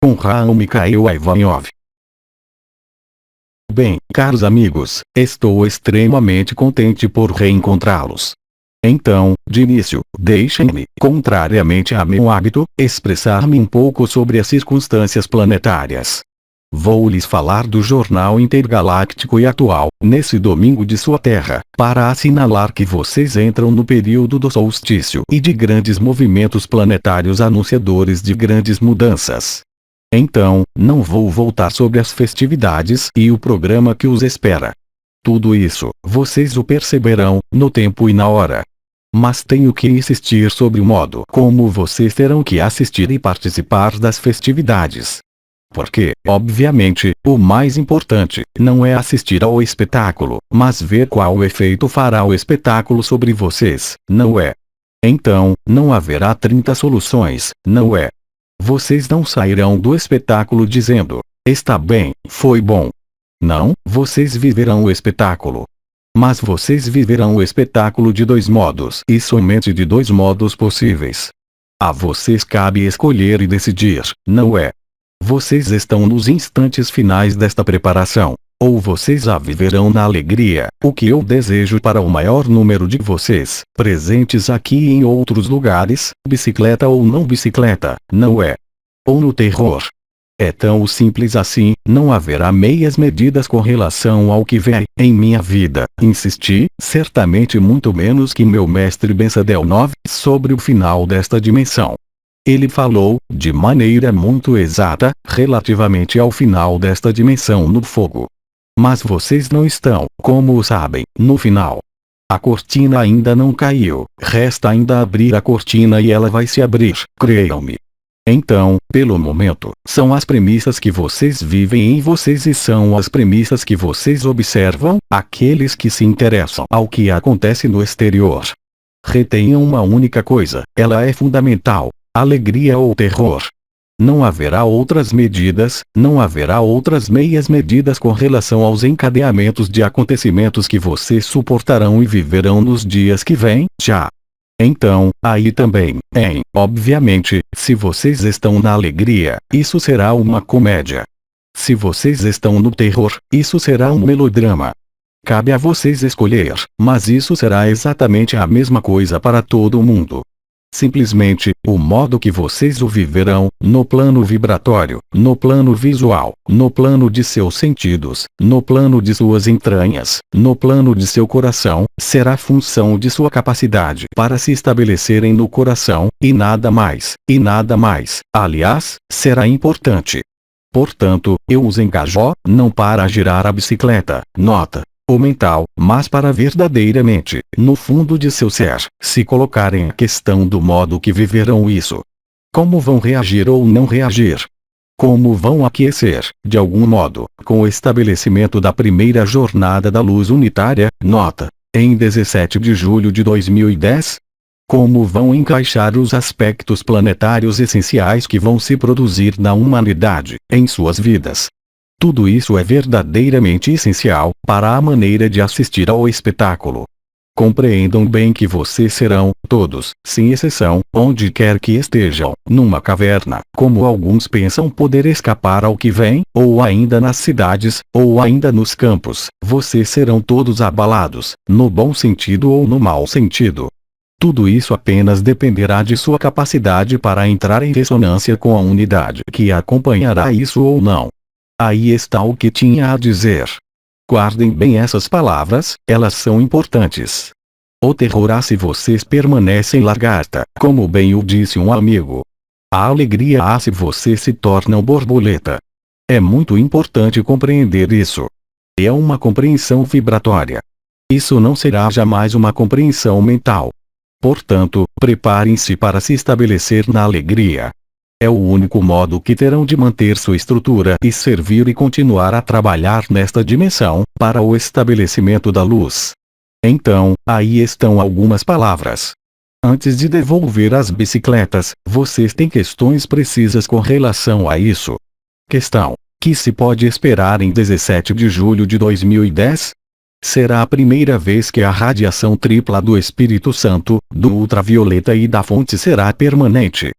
com Raul Mikhail Ivanov. Bem, caros amigos, estou extremamente contente por reencontrá-los. Então, de início, deixem-me, contrariamente a meu hábito, expressar-me um pouco sobre as circunstâncias planetárias. Vou lhes falar do jornal intergaláctico e atual, nesse domingo de sua terra, para assinalar que vocês entram no período do solstício e de grandes movimentos planetários anunciadores de grandes mudanças. Então, não vou voltar sobre as festividades e o programa que os espera. Tudo isso, vocês o perceberão, no tempo e na hora. Mas tenho que insistir sobre o modo como vocês terão que assistir e participar das festividades. Porque, obviamente, o mais importante não é assistir ao espetáculo, mas ver qual efeito fará o espetáculo sobre vocês, não é? Então, não haverá 30 soluções, não é? Vocês não sairão do espetáculo dizendo, está bem, foi bom. Não, vocês viverão o espetáculo. Mas vocês viverão o espetáculo de dois modos e somente de dois modos possíveis. A vocês cabe escolher e decidir, não é? Vocês estão nos instantes finais desta preparação, ou vocês a viverão na alegria, o que eu desejo para o maior número de vocês, presentes aqui e em outros lugares, bicicleta ou não bicicleta, não é? Ou no terror. É tão simples assim, não haverá meias medidas com relação ao que vem em minha vida. Insisti, certamente muito menos que meu mestre Bensadelnov, sobre o final desta dimensão. Ele falou, de maneira muito exata, relativamente ao final desta dimensão no fogo. Mas vocês não estão, como sabem, no final. A cortina ainda não caiu, resta ainda abrir a cortina e ela vai se abrir, creiam-me. Então, pelo momento, são as premissas que vocês vivem em vocês e são as premissas que vocês observam, aqueles que se interessam ao que acontece no exterior. Retenham uma única coisa, ela é fundamental. Alegria ou terror. Não haverá outras medidas, não haverá outras meias medidas com relação aos encadeamentos de acontecimentos que vocês suportarão e viverão nos dias que vêm, já. Então, aí também, obviamente, se vocês estão na alegria, isso será uma comédia. Se vocês estão no terror, isso será um melodrama. Cabe a vocês escolher, mas isso será exatamente a mesma coisa para todo mundo. Simplesmente, o modo que vocês o viverão, no plano vibratório, no plano visual, no plano de seus sentidos, no plano de suas entranhas, no plano de seu coração, será função de sua capacidade para se estabelecerem no coração, e nada mais, aliás, será importante. Portanto, eu os engajo, não para girar a bicicleta, nota. O mental, mas para verdadeiramente, no fundo de seu ser, se colocarem a questão do modo que viverão isso. Como vão reagir ou não reagir? Como vão aquecer, de algum modo, com o estabelecimento da primeira jornada da luz unitária, nota, em 17 de julho de 2010? Como vão encaixar os aspectos planetários essenciais que vão se produzir na humanidade, em suas vidas? Tudo isso é verdadeiramente essencial para a maneira de assistir ao espetáculo. Compreendam bem que vocês serão, todos, sem exceção, onde quer que estejam, numa caverna, como alguns pensam poder escapar ao que vem, ou ainda nas cidades, ou ainda nos campos, vocês serão todos abalados, no bom sentido ou no mau sentido. Tudo isso apenas dependerá de sua capacidade para entrar em ressonância com a unidade que acompanhará isso ou não. Aí está o que tinha a dizer. Guardem bem essas palavras, elas são importantes. O terror há se vocês permanecem lagarta, como bem o disse um amigo. A alegria há se vocês se tornam borboleta. É muito importante compreender isso. É uma compreensão vibratória. Isso não será jamais uma compreensão mental. Portanto, preparem-se para se estabelecer na alegria. É o único modo que terão de manter sua estrutura e servir e continuar a trabalhar nesta dimensão, para o estabelecimento da luz. Então, aí estão algumas palavras. Antes de devolver as bicicletas, vocês têm questões precisas com relação a isso. Questão: que se pode esperar em 17 de julho de 2010? Será a primeira vez que a radiação tripla do Espírito Santo, do ultravioleta e da fonte será permanente.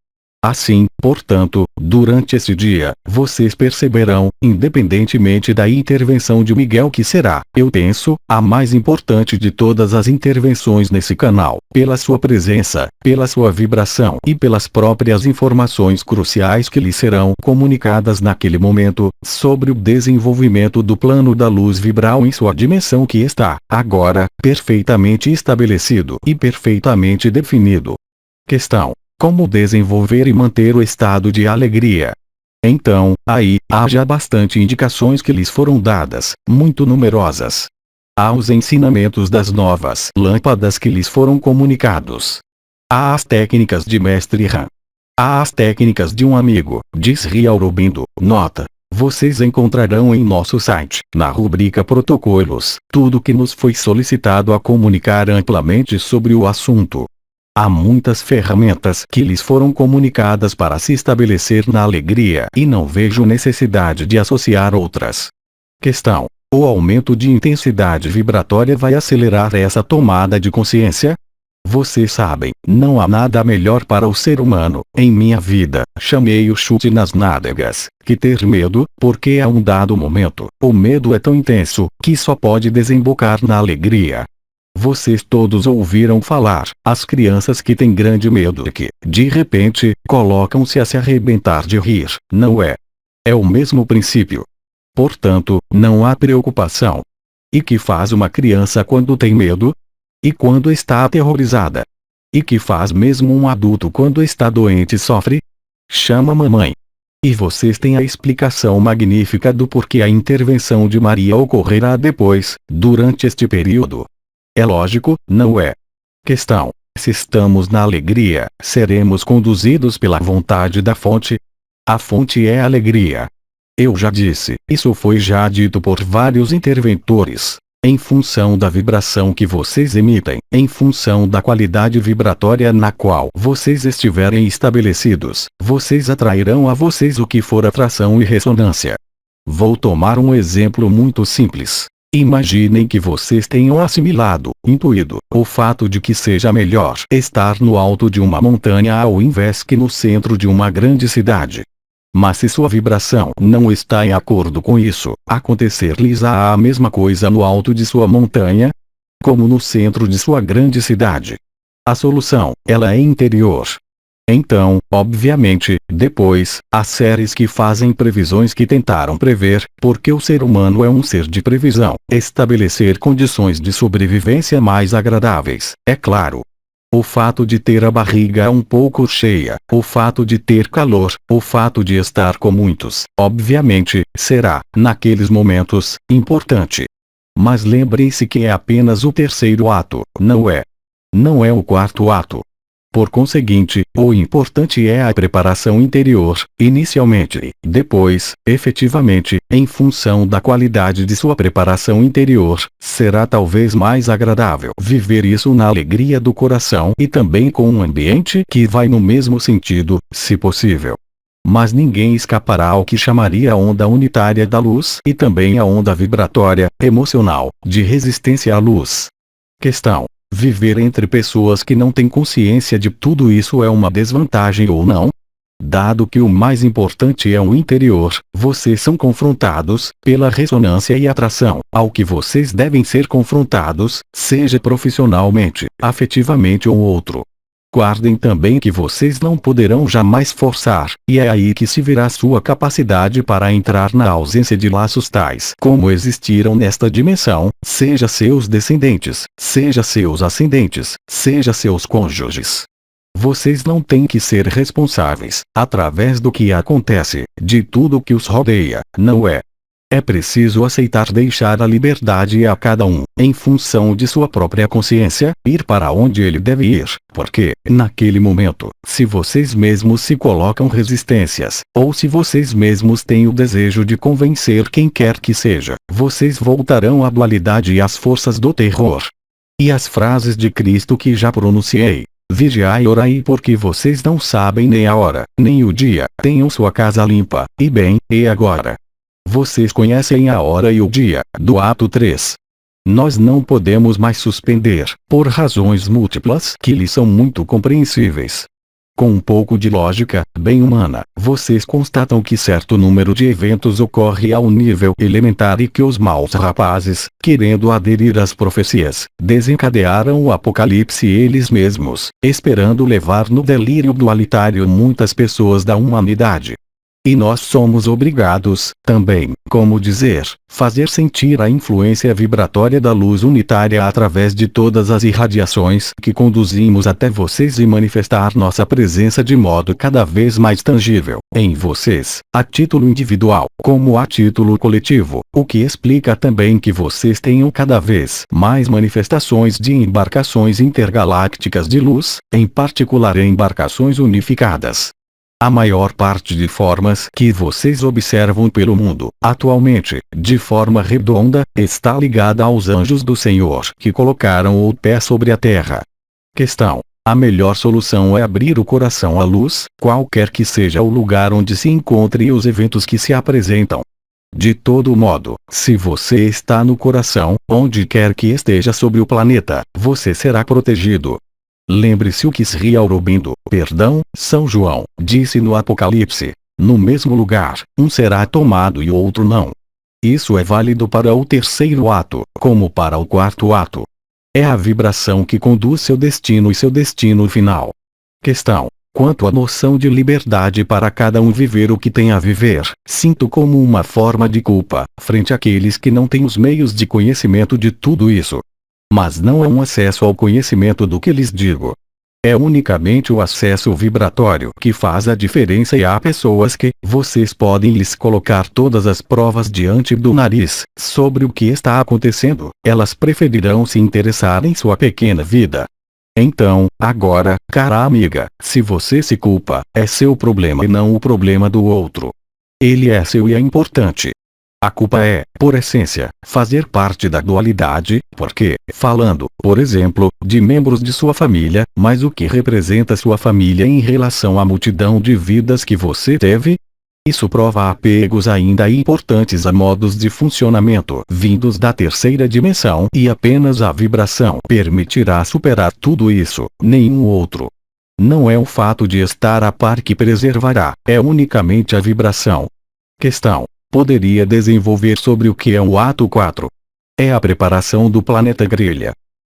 Assim, portanto, durante esse dia, vocês perceberão, independentemente da intervenção de Miguel, que será, eu penso, a mais importante de todas as intervenções nesse canal, pela sua presença, pela sua vibração e pelas próprias informações cruciais que lhe serão comunicadas naquele momento, sobre o desenvolvimento do plano da luz vibral em sua dimensão, que está, agora, perfeitamente estabelecido e perfeitamente definido. Questão: como desenvolver e manter o estado de alegria? Então, aí, há já bastante indicações que lhes foram dadas, muito numerosas. Há os ensinamentos das novas lâmpadas que lhes foram comunicados. Há as técnicas de Mestre Han. Há as técnicas de um amigo, diz Sri Aurobindo. Nota: vocês encontrarão em nosso site, na rubrica Protocolos, tudo que nos foi solicitado a comunicar amplamente sobre o assunto. Há muitas ferramentas que lhes foram comunicadas para se estabelecer na alegria e não vejo necessidade de associar outras. Questão: o aumento de intensidade vibratória vai acelerar essa tomada de consciência? Vocês sabem, não há nada melhor para o ser humano, em minha vida, chamei o chute nas nádegas, que ter medo, porque a um dado momento, o medo é tão intenso, que só pode desembocar na alegria. Vocês todos ouviram falar, as crianças que têm grande medo e que, de repente, colocam-se a se arrebentar de rir, não é? É o mesmo princípio. Portanto, não há preocupação. E que faz uma criança quando tem medo? E quando está aterrorizada? E que faz mesmo um adulto quando está doente e sofre? Chama a mamãe. E vocês têm a explicação magnífica do porquê a intervenção de Maria ocorrerá depois, durante este período. É lógico, não é? Questão: se estamos na alegria, seremos conduzidos pela vontade da fonte? A fonte é a alegria. Eu já disse, isso foi já dito por vários interventores. Em função da vibração que vocês emitem, em função da qualidade vibratória na qual vocês estiverem estabelecidos, vocês atrairão a vocês o que for atração e ressonância. Vou tomar um exemplo muito simples. Imaginem que vocês tenham assimilado, intuído, o fato de que seja melhor estar no alto de uma montanha ao invés que no centro de uma grande cidade. Mas se sua vibração não está em acordo com isso, acontecer-lhes-á a mesma coisa no alto de sua montanha, como no centro de sua grande cidade. A solução, ela é interior. Então, obviamente, depois, há seres que fazem previsões que tentaram prever, porque o ser humano é um ser de previsão, estabelecer condições de sobrevivência mais agradáveis, é claro. O fato de ter a barriga um pouco cheia, o fato de ter calor, o fato de estar com muitos, obviamente, será, naqueles momentos, importante. Mas lembrem-se que é apenas o terceiro ato, não é? Não é o quarto ato. Por conseguinte, o importante é a preparação interior, inicialmente, depois, efetivamente, em função da qualidade de sua preparação interior, será talvez mais agradável viver isso na alegria do coração e também com um ambiente que vai no mesmo sentido, se possível. Mas ninguém escapará ao que chamaria a onda unitária da luz e também a onda vibratória, emocional, de resistência à luz. Questão: viver entre pessoas que não têm consciência de tudo isso é uma desvantagem ou não? Dado que o mais importante é o interior, vocês são confrontados, pela ressonância e atração, ao que vocês devem ser confrontados, seja profissionalmente, afetivamente ou outro. Guardem também que vocês não poderão jamais forçar, e é aí que se verá sua capacidade para entrar na ausência de laços tais como existiram nesta dimensão, seja seus descendentes, seja seus ascendentes, seja seus cônjuges. Vocês não têm que ser responsáveis, através do que acontece, de tudo que os rodeia, não é? É preciso aceitar deixar a liberdade a cada um, em função de sua própria consciência, ir para onde ele deve ir, porque, naquele momento, se vocês mesmos se colocam resistências, ou se vocês mesmos têm o desejo de convencer quem quer que seja, vocês voltarão à dualidade e às forças do terror. E as frases de Cristo que já pronunciei: vigiai e orai porque vocês não sabem nem a hora, nem o dia, tenham sua casa limpa, e bem, e agora? Vocês conhecem a hora e o dia, do ato 3. Nós não podemos mais suspender, por razões múltiplas que lhes são muito compreensíveis. Com um pouco de lógica, bem humana, vocês constatam que certo número de eventos ocorre ao nível elementar e que os maus rapazes, querendo aderir às profecias, desencadearam o apocalipse eles mesmos, esperando levar no delírio dualitário muitas pessoas da humanidade. E nós somos obrigados, também, como dizer, fazer sentir a influência vibratória da luz unitária através de todas as irradiações que conduzimos até vocês e manifestar nossa presença de modo cada vez mais tangível, em vocês, a título individual, como a título coletivo, o que explica também que vocês tenham cada vez mais manifestações de embarcações intergalácticas de luz, em particular embarcações unificadas. A maior parte de formas que vocês observam pelo mundo, atualmente, de forma redonda, está ligada aos anjos do Senhor que colocaram o pé sobre a terra. Questão: a melhor solução é abrir o coração à luz, qualquer que seja o lugar onde se encontre e os eventos que se apresentam. De todo modo, se você está no coração, onde quer que esteja sobre o planeta, você será protegido. Lembre-se o que Sri Aurobindo, São João, disse no Apocalipse: no mesmo lugar, um será tomado e outro não. Isso é válido para o terceiro ato, como para o quarto ato. É a vibração que conduz seu destino e seu destino final. Questão: quanto à noção de liberdade para cada um viver o que tem a viver, sinto como uma forma de culpa, frente àqueles que não têm os meios de conhecimento de tudo isso. Mas não é um acesso ao conhecimento do que lhes digo. É unicamente o acesso vibratório que faz a diferença e há pessoas que, vocês podem lhes colocar todas as provas diante do nariz, sobre o que está acontecendo, elas preferirão se interessar em sua pequena vida. Então, agora, cara amiga, se você se culpa, é seu problema e não o problema do outro. Ele é seu e é importante. A culpa é, por essência, fazer parte da dualidade, porque, falando, por exemplo, de membros de sua família, mas o que representa sua família em relação à multidão de vidas que você teve? Isso prova apegos ainda importantes a modos de funcionamento vindos da terceira dimensão e apenas a vibração permitirá superar tudo isso, nenhum outro. Não é o fato de estar a par que preservará, é unicamente a vibração. Questão: poderia desenvolver sobre o que é o ato 4. É a preparação do planeta grelha.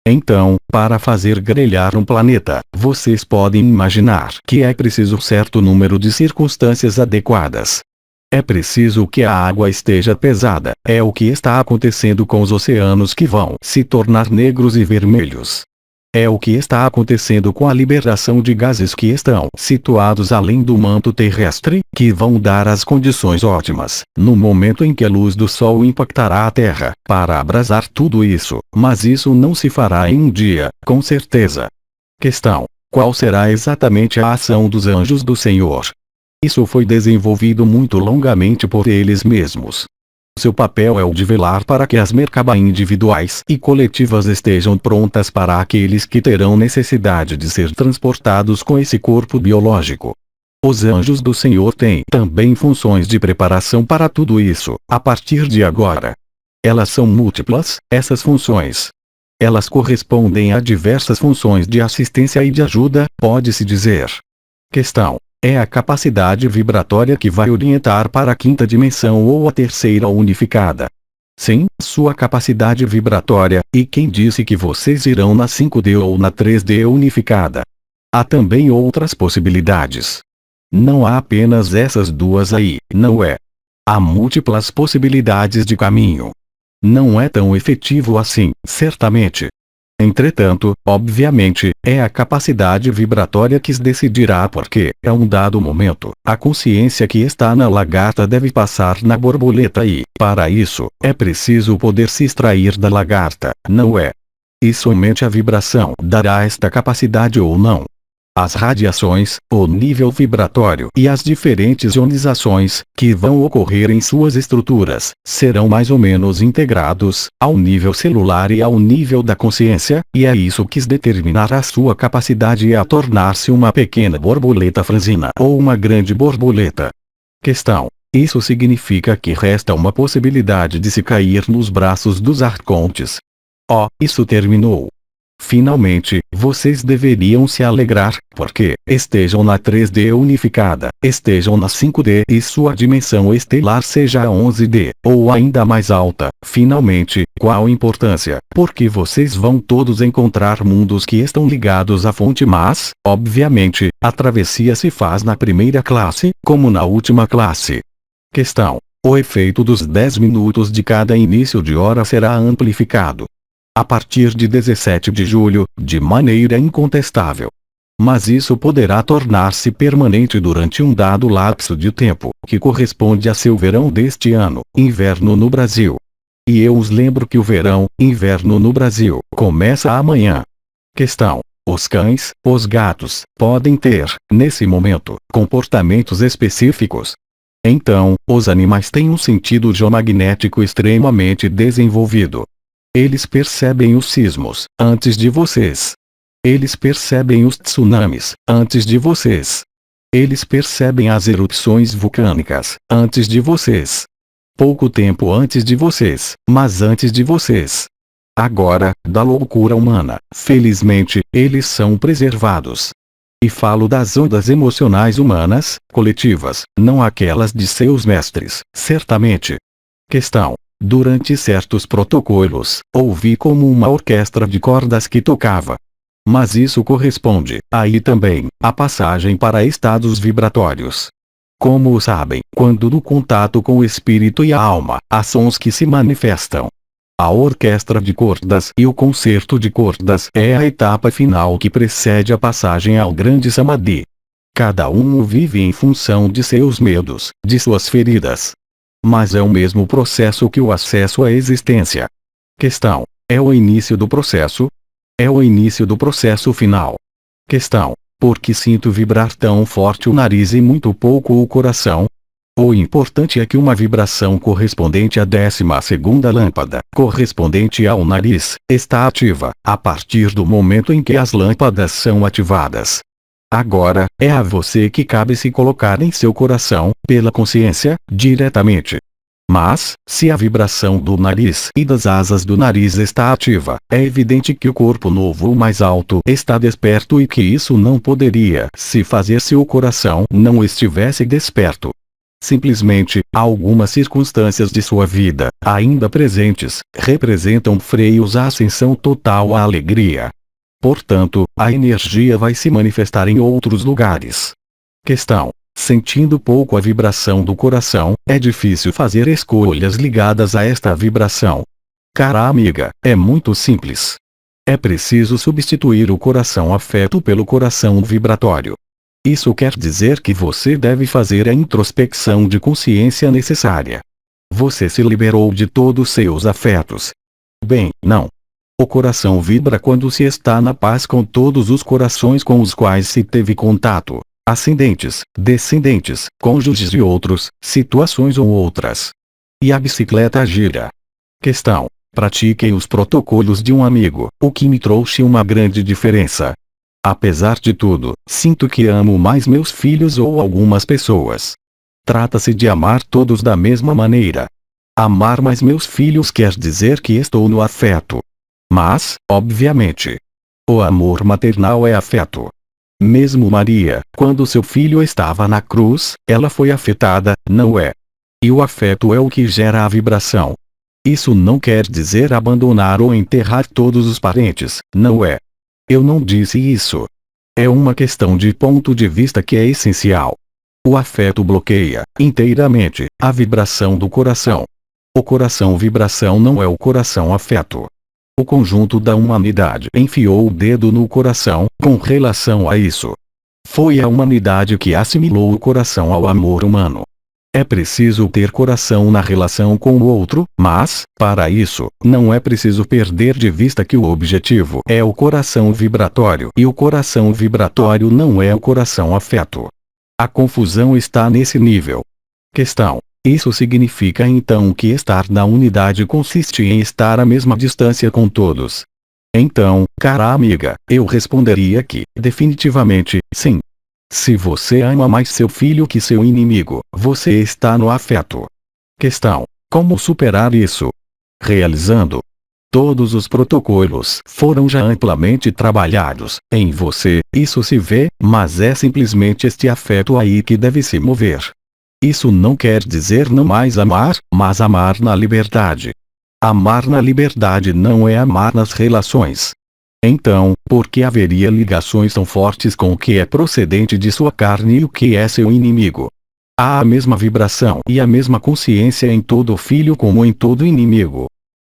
Então, para fazer grelhar um planeta, vocês podem imaginar que é preciso certo número de circunstâncias adequadas. É preciso que a água esteja pesada, é o que está acontecendo com os oceanos que vão se tornar negros e vermelhos. É o que está acontecendo com a liberação de gases que estão situados além do manto terrestre, que vão dar as condições ótimas, no momento em que a luz do Sol impactará a Terra, para abrasar tudo isso, mas isso não se fará em um dia, com certeza. Questão: qual será exatamente a ação dos anjos do Senhor? Isso foi desenvolvido muito longamente por eles mesmos. Seu papel é o de velar para que as Merkabah individuais e coletivas estejam prontas para aqueles que terão necessidade de ser transportados com esse corpo biológico. Os anjos do Senhor têm também funções de preparação para tudo isso, a partir de agora. Elas são múltiplas, essas funções. Elas correspondem a diversas funções de assistência e de ajuda, pode-se dizer. Questão: é a capacidade vibratória que vai orientar para a quinta dimensão ou a terceira unificada. Sim, sua capacidade vibratória, e quem disse que vocês irão na 5D ou na 3D unificada? Há também outras possibilidades. Não há apenas essas duas aí, não é? Há múltiplas possibilidades de caminho. Não é tão efetivo assim, certamente. Entretanto, obviamente, é a capacidade vibratória que se decidirá porque, a um dado momento, a consciência que está na lagarta deve passar na borboleta e, para isso, é preciso poder se extrair da lagarta, não é? E somente a vibração dará esta capacidade ou não. As radiações, o nível vibratório e as diferentes ionizações, que vão ocorrer em suas estruturas, serão mais ou menos integrados, ao nível celular e ao nível da consciência, e é isso que determinará sua capacidade a tornar-se uma pequena borboleta franzina ou uma grande borboleta. Questão: isso significa que resta uma possibilidade de se cair nos braços dos arcontes. Oh, isso terminou. Finalmente, vocês deveriam se alegrar, porque estejam na 3D unificada, estejam na 5D e sua dimensão estelar seja a 11D, ou ainda mais alta. Finalmente, qual importância? Porque vocês vão todos encontrar mundos que estão ligados à fonte, mas, obviamente, a travessia se faz na primeira classe, como na última classe. Questão: o efeito dos 10 minutos de cada início de hora será amplificado a partir de 17 de julho, de maneira incontestável. Mas isso poderá tornar-se permanente durante um dado lapso de tempo, que corresponde a seu verão deste ano, inverno no Brasil. E eu os lembro que o verão, inverno no Brasil, começa amanhã. Questão: os cães, os gatos, podem ter, nesse momento, comportamentos específicos. Então, os animais têm um sentido geomagnético extremamente desenvolvido. Eles percebem os sismos, antes de vocês. Eles percebem os tsunamis, antes de vocês. Eles percebem as erupções vulcânicas, antes de vocês. Pouco tempo antes de vocês, mas antes de vocês. Agora, da loucura humana, felizmente, eles são preservados. E falo das ondas emocionais humanas, coletivas, não aquelas de seus mestres, certamente. Questão: durante certos protocolos, ouvi como uma orquestra de cordas que tocava. Mas isso corresponde, aí também, à passagem para estados vibratórios. Como sabem, quando no contato com o espírito e a alma, há sons que se manifestam. A orquestra de cordas e o concerto de cordas é a etapa final que precede a passagem ao grande samadhi. Cada um o vive em função de seus medos, de suas feridas. Mas é o mesmo processo que o acesso à existência. Questão: é o início do processo? É o início do processo final. Questão: por que sinto vibrar tão forte o nariz e muito pouco o coração? O importante é que uma vibração correspondente à 12ª lâmpada, correspondente ao nariz, está ativa, a partir do momento em que as lâmpadas são ativadas. Agora, é a você que cabe se colocar em seu coração, pela consciência, diretamente. Mas, se a vibração do nariz e das asas do nariz está ativa, é evidente que o corpo novo mais alto está desperto e que isso não poderia se fazer se o coração não estivesse desperto. Simplesmente, algumas circunstâncias de sua vida, ainda presentes, representam freios à ascensão total à alegria. Portanto, a energia vai se manifestar em outros lugares. Questão: sentindo pouco a vibração do coração, é difícil fazer escolhas ligadas a esta vibração. Cara amiga, é muito simples. É preciso substituir o coração afeto pelo coração vibratório. Isso quer dizer que você deve fazer a introspecção de consciência necessária. Você se liberou de todos seus afetos. Bem, não. O coração vibra quando se está na paz com todos os corações com os quais se teve contato. Ascendentes, descendentes, cônjuges e outros, situações ou outras. E a bicicleta gira. Questão: pratiquei os protocolos de um amigo, o que me trouxe uma grande diferença. Apesar de tudo, sinto que amo mais meus filhos ou algumas pessoas. Trata-se de amar todos da mesma maneira. Amar mais meus filhos quer dizer que estou no afeto. Mas, obviamente, o amor maternal é afeto. Mesmo Maria, quando seu filho estava na cruz, ela foi afetada, não é? E o afeto é o que gera a vibração. Isso não quer dizer abandonar ou enterrar todos os parentes, não é? Eu não disse isso. É uma questão de ponto de vista que é essencial. O afeto bloqueia, inteiramente, a vibração do coração. O coração vibração não é o coração afeto. O conjunto da humanidade enfiou o dedo no coração, com relação a isso. Foi a humanidade que assimilou o coração ao amor humano. É preciso ter coração na relação com o outro, mas, para isso, não é preciso perder de vista que o objetivo é o coração vibratório e o coração vibratório não é o coração afeto. A confusão está nesse nível. Questão: isso significa então que estar na unidade consiste em estar à mesma distância com todos? Então, cara amiga, eu responderia que, definitivamente, sim. Se você ama mais seu filho que seu inimigo, você está no afeto. Questão: como superar isso? Realizando Todos os protocolos foram já amplamente trabalhados em você, isso se vê, mas é simplesmente este afeto aí que deve se mover. Isso não quer dizer não mais amar, mas amar na liberdade. Amar na liberdade não é amar nas relações. Então, por que haveria ligações tão fortes com o que é procedente de sua carne e o que é seu inimigo? Há a mesma vibração e a mesma consciência em todo filho como em todo inimigo.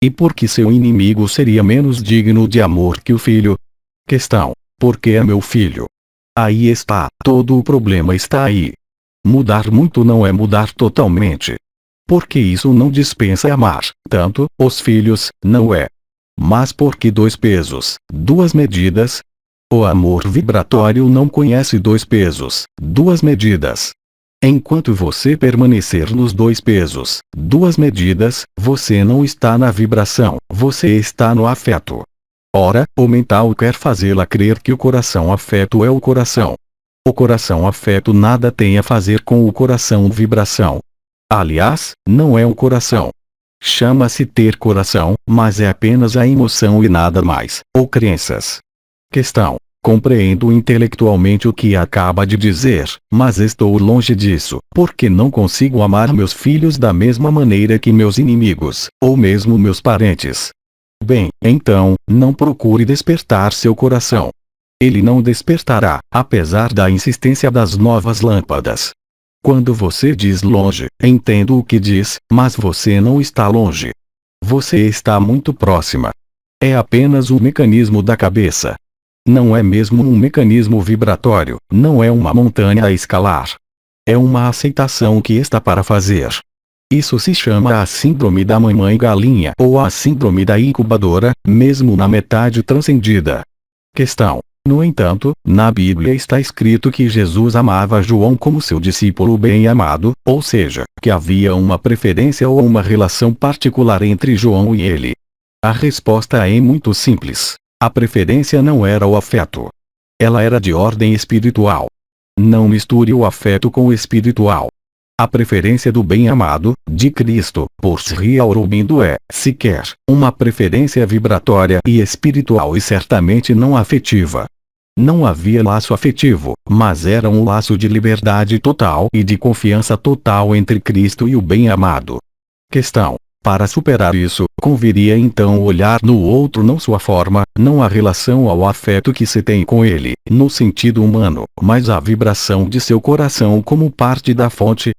E por que seu inimigo seria menos digno de amor que o filho? Questão: porque é meu filho? Aí está, todo o problema está aí. Mudar muito não é mudar totalmente. Porque isso não dispensa amar, tanto, os filhos, não é. Mas por que dois pesos, duas medidas? O amor vibratório não conhece dois pesos, duas medidas. Enquanto você permanecer nos dois pesos, duas medidas, você não está na vibração, você está no afeto. Ora, o mental quer fazê-la crer que o coração afeto é o coração. O coração afeto nada tem a fazer com o coração vibração. Aliás, não é um coração. Chama-se ter coração, mas é apenas a emoção e nada mais, ou crenças. Questão: compreendo intelectualmente o que acaba de dizer, mas estou longe disso, porque não consigo amar meus filhos da mesma maneira que meus inimigos, ou mesmo meus parentes. Bem, então, não procure despertar seu coração. Ele não despertará, apesar da insistência das novas lâmpadas. Quando você diz longe, entendo o que diz, mas você não está longe. Você está muito próxima. É apenas um mecanismo da cabeça. Não é mesmo um mecanismo vibratório, não é uma montanha a escalar. É uma aceitação que está para fazer. Isso se chama a síndrome da mamãe galinha ou a síndrome da incubadora, mesmo na metade transcendida. Questão: no entanto, na Bíblia está escrito que Jesus amava João como seu discípulo bem-amado, ou seja, que havia uma preferência ou uma relação particular entre João e ele. A resposta é muito simples. A preferência não era o afeto. Ela era de ordem espiritual. Não misture o afeto com o espiritual. A preferência do bem-amado, de Cristo, por Sri Aurobindo é, sequer, uma preferência vibratória e espiritual e certamente não afetiva. Não havia laço afetivo, mas era um laço de liberdade total e de confiança total entre Cristo e o bem-amado. Questão: para superar isso, conviria então olhar no outro não sua forma, não a relação ao afeto que se tem com ele, no sentido humano, mas a vibração de seu coração como parte da fonte?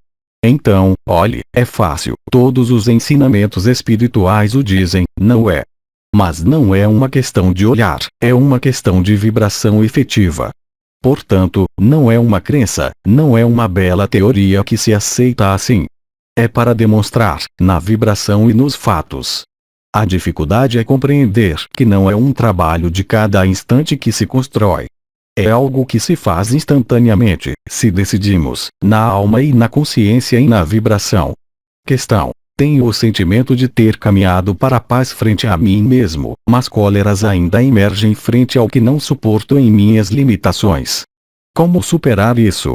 Então, olhe, é fácil, todos os ensinamentos espirituais o dizem, não é? Mas não é uma questão de olhar, é uma questão de vibração efetiva. Portanto, não é uma crença, não é uma bela teoria que se aceita assim. É para demonstrar, na vibração e nos fatos. A dificuldade é compreender que não é um trabalho de cada instante que se constrói. É algo que se faz instantaneamente, se decidimos, na alma e na consciência e na vibração. Questão: tenho o sentimento de ter caminhado para a paz frente a mim mesmo, mas cóleras ainda emergem frente ao que não suporto em minhas limitações. Como superar isso?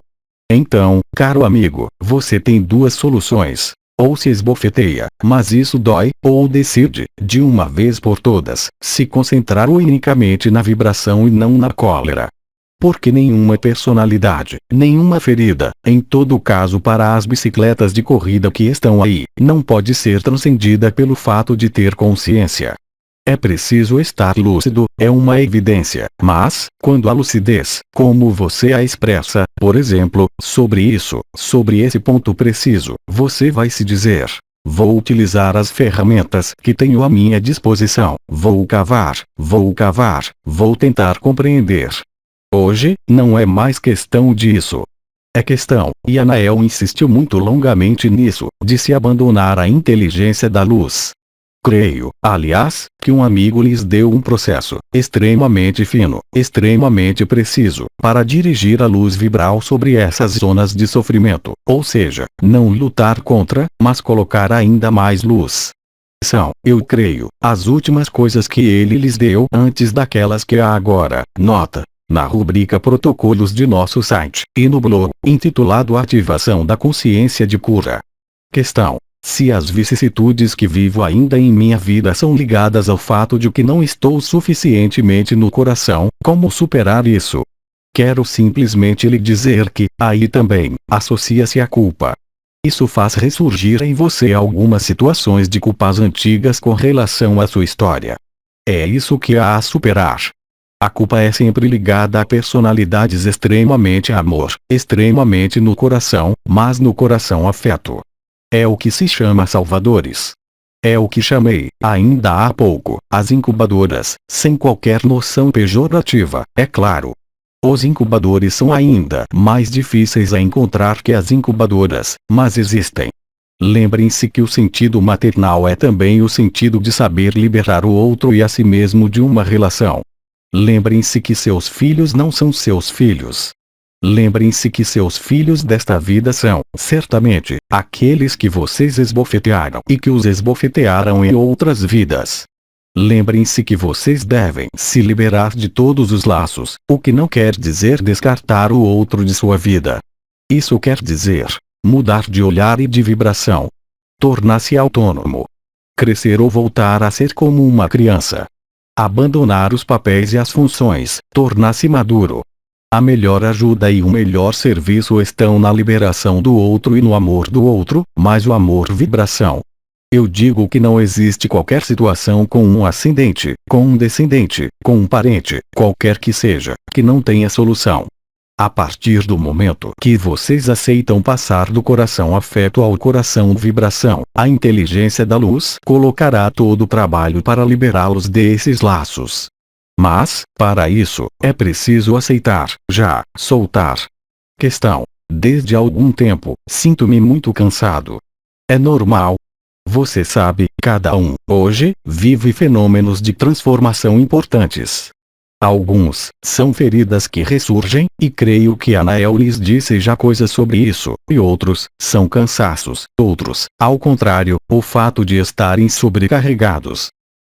Então, caro amigo, você tem duas soluções. Ou se esbofeteia, mas isso dói, ou decide, de uma vez por todas, se concentrar unicamente na vibração e não na cólera. Porque nenhuma personalidade, nenhuma ferida, em todo caso para as bicicletas de corrida que estão aí, não pode ser transcendida pelo fato de ter consciência. É preciso estar lúcido, é uma evidência, mas, quando a lucidez, como você a expressa, por exemplo, sobre isso, sobre esse ponto preciso, você vai se dizer: vou utilizar as ferramentas que tenho à minha disposição, vou cavar, vou tentar compreender. Hoje, não é mais questão disso. É questão, e Anael insistiu muito longamente nisso, de se abandonar à inteligência da luz. Creio, aliás, que um amigo lhes deu um processo, extremamente fino, extremamente preciso, para dirigir a luz vibral sobre essas zonas de sofrimento, ou seja, não lutar contra, mas colocar ainda mais luz. São, eu creio, as últimas coisas que ele lhes deu antes daquelas que há agora, nota. Na rubrica Protocolos de nosso site, e no blog, intitulado Ativação da Consciência de Cura. Questão: Se as vicissitudes que vivo ainda em minha vida são ligadas ao fato de que não estou suficientemente no coração, como superar isso? Quero simplesmente lhe dizer que, aí também, associa-se a culpa. Isso faz ressurgir em você algumas situações de culpas antigas com relação à sua história. É isso que há a superar. A culpa é sempre ligada a personalidades extremamente amor, extremamente no coração, mas no coração afeto. É o que se chama salvadores. É o que chamei, ainda há pouco, as incubadoras, sem qualquer noção pejorativa, é claro. Os incubadores são ainda mais difíceis a encontrar que as incubadoras, mas existem. Lembrem-se que o sentido maternal é também o sentido de saber liberar o outro e a si mesmo de uma relação. Lembrem-se que seus filhos não são seus filhos. Lembrem-se que seus filhos desta vida são, certamente, aqueles que vocês esbofetearam e que os esbofetearam em outras vidas. Lembrem-se que vocês devem se liberar de todos os laços, o que não quer dizer descartar o outro de sua vida. Isso quer dizer mudar de olhar e de vibração. Tornar-se autônomo. Crescer ou voltar a ser como uma criança. Abandonar os papéis e as funções, tornar-se maduro. A melhor ajuda e o melhor serviço estão na liberação do outro e no amor do outro, mas o amor vibração. Eu digo que não existe qualquer situação com um ascendente, com um descendente, com um parente, qualquer que seja, que não tenha solução. A partir do momento que vocês aceitam passar do coração afeto ao coração vibração, a inteligência da luz colocará todo o trabalho para liberá-los desses laços. Mas, para isso, é preciso aceitar, já, soltar. Questão. Desde algum tempo, sinto-me muito cansado. É normal. Você sabe, cada um, hoje, vive fenômenos de transformação importantes. Alguns, são feridas que ressurgem, e creio que Anael lhes disse já coisas sobre isso, e outros, são cansaços, outros, ao contrário, o fato de estarem sobrecarregados.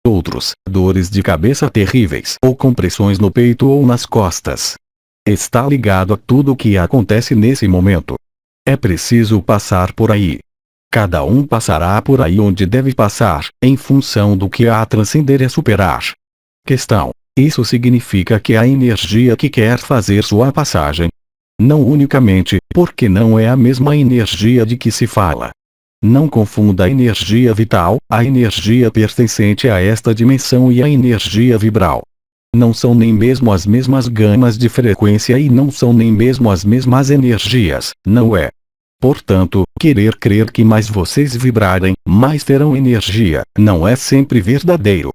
Outros, dores de cabeça terríveis, ou compressões no peito ou nas costas. Está ligado a tudo o que acontece nesse momento. É preciso passar por aí. Cada um passará por aí onde deve passar, em função do que há a transcender e a superar. Questão. Isso significa que há energia que quer fazer sua passagem? Não unicamente, porque não é a mesma energia de que se fala. Não confunda a energia vital, a energia pertencente a esta dimensão e a energia vibral. Não são nem mesmo as mesmas gamas de frequência e não são nem mesmo as mesmas energias, não é? Portanto, querer crer que mais vocês vibrarem, mais terão energia, não é sempre verdadeiro.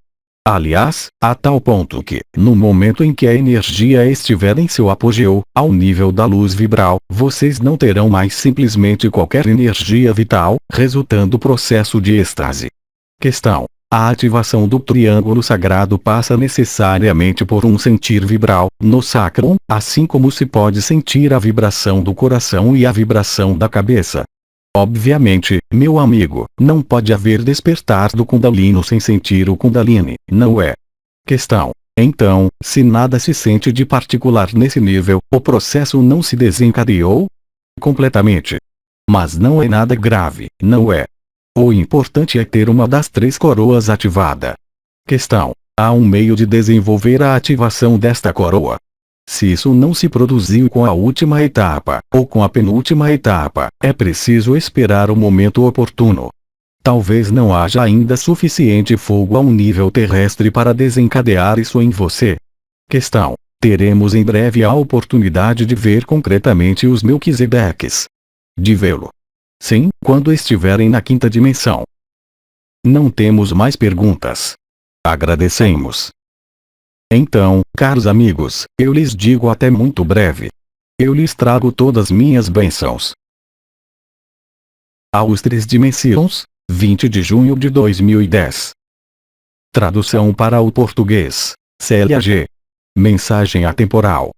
Aliás, a tal ponto que, no momento em que a energia estiver em seu apogeu, ao nível da luz vibral, vocês não terão mais simplesmente qualquer energia vital, resultando processo de êxtase. Questão. A ativação do triângulo sagrado passa necessariamente por um sentir vibral, no sacrum, assim como se pode sentir a vibração do coração e a vibração da cabeça. Obviamente, meu amigo, não pode haver despertar do Kundalini sem sentir o Kundalini, não é? Questão. Então, se nada se sente de particular nesse nível, o processo não se desencadeou? Completamente. Mas não é nada grave, não é? O importante é ter uma das três coroas ativada. Questão. Há um meio de desenvolver a ativação desta coroa. Se isso não se produziu com a última etapa, ou com a penúltima etapa, é preciso esperar o momento oportuno. Talvez não haja ainda suficiente fogo a um nível terrestre para desencadear isso em você. Questão. Teremos em breve a oportunidade de ver concretamente os Melquisedeques. De vê-lo. Sim, quando estiverem na quinta dimensão. Não temos mais perguntas. Agradecemos. Então, caros amigos, eu lhes digo até muito breve. Eu lhes trago todas minhas bênçãos. Aos três dimensões, 20 de junho de 2010. Tradução para o português. Célia G. Mensagem atemporal.